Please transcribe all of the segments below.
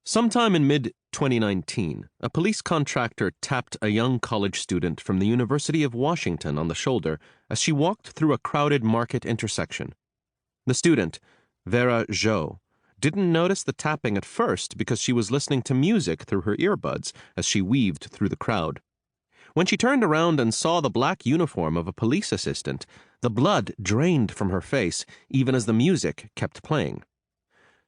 Sometime in mid-2019, a police contractor tapped a young college student from the University of Washington on the shoulder as she walked through a crowded market intersection. The student, Vera Zhou, didn't notice the tapping at first because she was listening to music through her earbuds as she weaved through the crowd. When she turned around and saw the black uniform of a police assistant, the blood drained from her face even as the music kept playing.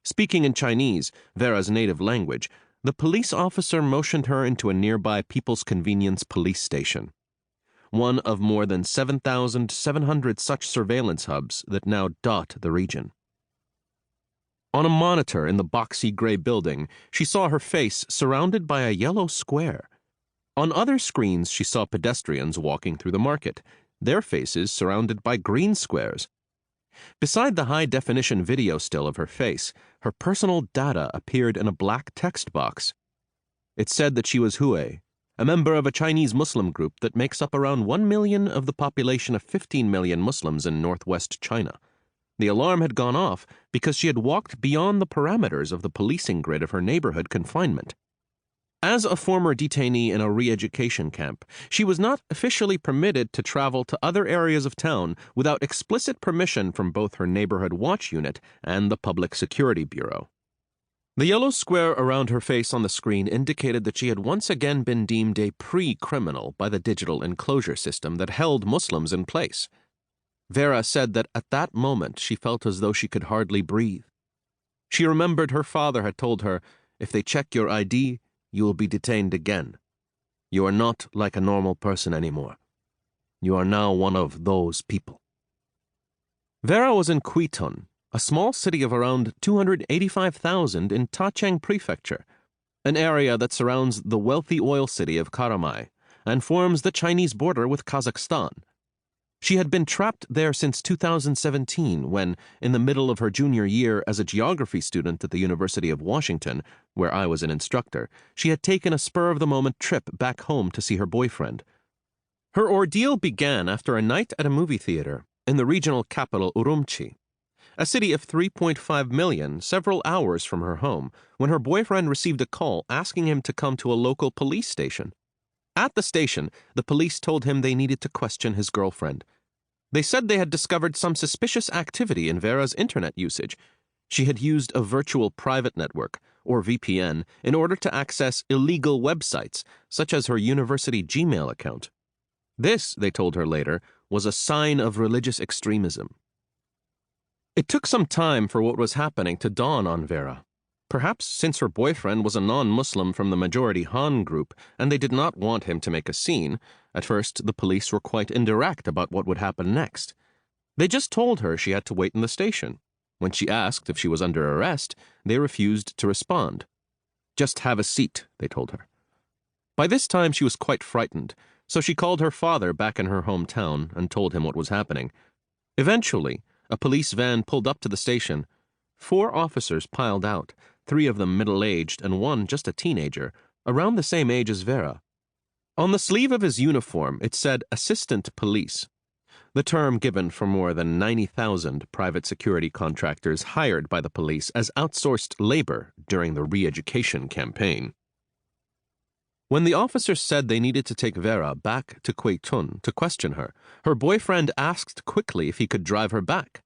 Speaking in Chinese, Vera's native language, the police officer motioned her into a nearby People's Convenience police station, one of more than 7,700 such surveillance hubs that now dot the region. On a monitor in the boxy gray building, she saw her face surrounded by a yellow square. On other screens, she saw pedestrians walking through the market, their faces surrounded by green squares. Beside the high-definition video still of her face, her personal data appeared in a black text box. It said that she was Hui, a member of a Chinese Muslim group that makes up around 1 million of the population of 15 million Muslims in northwest China. The alarm had gone off because she had walked beyond the parameters of the policing grid of her neighborhood confinement. As a former detainee in a re-education camp, she was not officially permitted to travel to other areas of town without explicit permission from both her neighborhood watch unit and the Public Security Bureau. The yellow square around her face on the screen indicated that she had once again been deemed a pre-criminal by the digital enclosure system that held Muslims in place. Vera said that at that moment she felt as though she could hardly breathe. She remembered her father had told her, "If they check your ID, you will be detained again. You are not like a normal person anymore. You are now one of those people." Vera was in Kuitun, a small city of around 285,000 in Tacheng Prefecture, an area that surrounds the wealthy oil city of Karamai and forms the Chinese border with Kazakhstan. She had been trapped there since 2017 when, in the middle of her junior year as a geography student at the University of Washington, where I was an instructor, she had taken a spur-of-the-moment trip back home to see her boyfriend. Her ordeal began after a night at a movie theater in the regional capital Urumqi, a city of 3.5 million, several hours from her home, when her boyfriend received a call asking him to come to a local police station. At the station, the police told him they needed to question his girlfriend. They said they had discovered some suspicious activity in Vera's internet usage. She had used a virtual private network, or VPN, in order to access illegal websites, such as her university Gmail account. This, they told her later, was a sign of religious extremism. It took some time for what was happening to dawn on Vera. Perhaps since her boyfriend was a non-Muslim from the majority Han group and they did not want him to make a scene, at first the police were quite indirect about what would happen next. They just told her she had to wait in the station. When she asked if she was under arrest, they refused to respond. "Just have a seat," they told her. By this time she was quite frightened, so she called her father back in her hometown and told him what was happening. Eventually, a police van pulled up to the station. 4 officers piled out, 3 of them middle-aged and 1 just a teenager, around the same age as Vera. On the sleeve of his uniform, it said Assistant Police, the term given for more than 90,000 private security contractors hired by the police as outsourced labor during the re-education campaign. When the officers said they needed to take Vera back to Kuitun to question her, her boyfriend asked quickly if he could drive her back.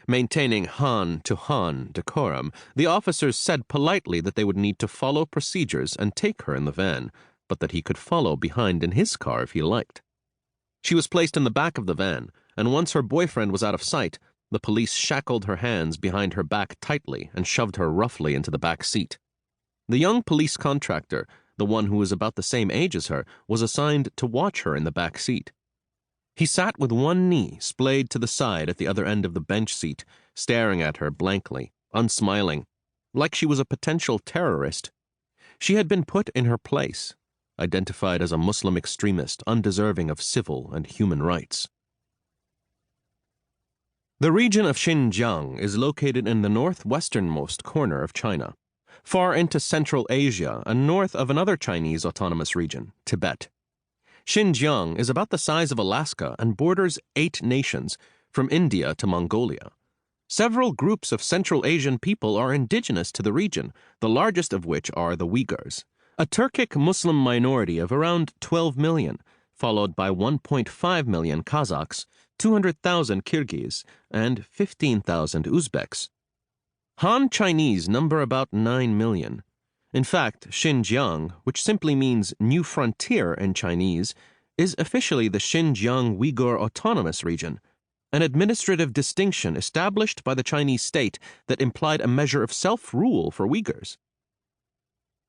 Maintaining Han-to-Han decorum, the officers said politely that they would need to follow procedures and take her in the van, but that he could follow behind in his car if he liked. She was placed in the back of the van, and once her boyfriend was out of sight, the police shackled her hands behind her back tightly and shoved her roughly into the back seat. The young police contractor, the one who was about the same age as her, was assigned to watch her in the back seat. He sat with one knee splayed to the side at the other end of the bench seat, staring at her blankly, unsmiling, like she was a potential terrorist. She had been put in her place, identified as a Muslim extremist undeserving of civil and human rights. The region of Xinjiang is located in the northwesternmost corner of China, far into Central Asia and north of another Chinese autonomous region, Tibet. Xinjiang is about the size of Alaska and borders 8 nations, from India to Mongolia. Several groups of Central Asian people are indigenous to the region, the largest of which are the Uyghurs, a Turkic Muslim minority of around 12 million, followed by 1.5 million Kazakhs, 200,000 Kyrgyz, and 15,000 Uzbeks. Han Chinese number about 9 million. In fact, Xinjiang, which simply means New Frontier in Chinese, is officially the Xinjiang Uyghur Autonomous Region, an administrative distinction established by the Chinese state that implied a measure of self-rule for Uyghurs.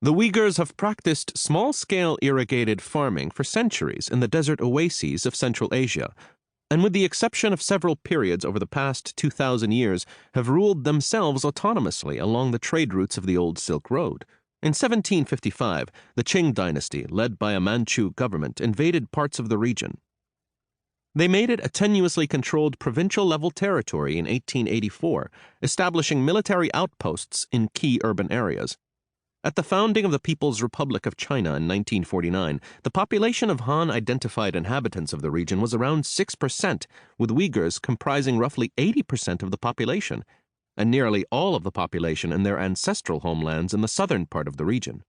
The Uyghurs have practiced small-scale irrigated farming for centuries in the desert oases of Central Asia, and with the exception of several periods over the past 2,000 years, have ruled themselves autonomously along the trade routes of the old Silk Road. In 1755, the Qing dynasty, led by a Manchu government, invaded parts of the region. They made it a tenuously controlled provincial-level territory in 1884, establishing military outposts in key urban areas. At the founding of the People's Republic of China in 1949, the population of Han-identified inhabitants of the region was around 6%, with Uyghurs comprising roughly 80% of the population, and nearly all of the population in their ancestral homelands in the southern part of the region.